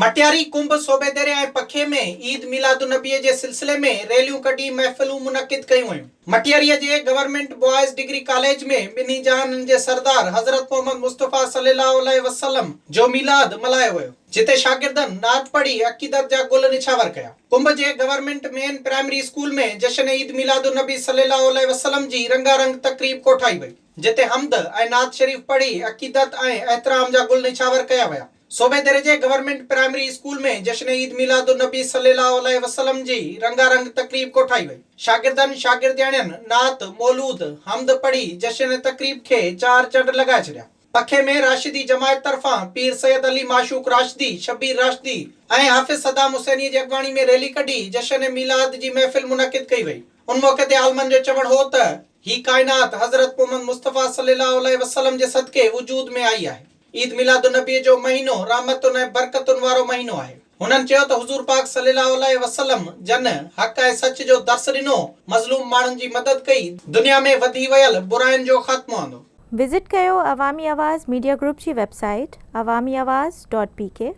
मटियारी कुंभ सोबेदेरे ऐं पखे में ईद मिलादुन्नबी जे सिलसिले में रैलियूं कढी महफ़िलूं मुनक़िद कयूं वयूं। मटियारीअ जे गवर्नमेंट बॉयज़ डिग्री कॉलेज में ॿिन्ही जहाननि जे सरदार हज़रत मोहम्मद मुस्तफ़ा सल्लल्लाहु अलैहि वसल्लम जो मिलाद मल्हायो वियो, जिते शागिर्दनि नात पढ़ी अक़ीदत जा गुल निछावर कया। कुंभ जे गवर्नमेंट मेन प्राइमरी स्कूल में जश्न ईद मिलादुन्नबी सल्लल्लाहु अलैहि वसल्लम जी रंगारंग तक़रीब कोठाई वई, जिते हम्द ऐं नात शरीफ पढ़ी अक़ीदत ऐं एहतराम जा गुल निछावर कया विया। सोबेदेरे जे गवर्नमेंट प्राइमरी स्कूल में जश्न ईद मिलादुन्नबी सल्लल्लाहु अलैहि वसल्लम जी रंगारंग तक़रीब कोठाई वई। शागिर्दनि शागिर्दियाणियुनि नात मौलूद हम्द पढ़ी जश्न तक़रीब खे चार चंड लगाए छॾिया। पखे में राशिदी जमायत तरफां पीर सैयद अली माशूक राशिदी, शबीर राशिदी ऐं हाफिज़ सदाम हुसैनी जी अॻवानी में रैली कढी जश्न मिलाद जी महफ़िल मुनक़िद कई वई। उन मौके ते आलमनि जो चवणु हो त ही कायनात हज़रत मोहम्मद मुस्तफ़ा सल्लल्लाहु अलैहि वसल्लम जे सदके वजूद में आई आहे। ईद मिलादुन्नबी जो महीनो रहमतुनि ऐं बरकतुनि वारो महीनो आहे। हुननि चयो त हुज़ूर पाक सल्लल्लाहु अलैहि वसल्लम जन हक़ ऐं सच जो दर्स ॾिनो, मज़लूम माण्हुनि जी मदद कई, दुनिया में वधी वियल बुराइयुनि जो ख़ात्मो आंदो। विज़िट कयो अवामी आवाज़ मीडिया ग्रुप जी वेबसाइट awamiawaz.pk।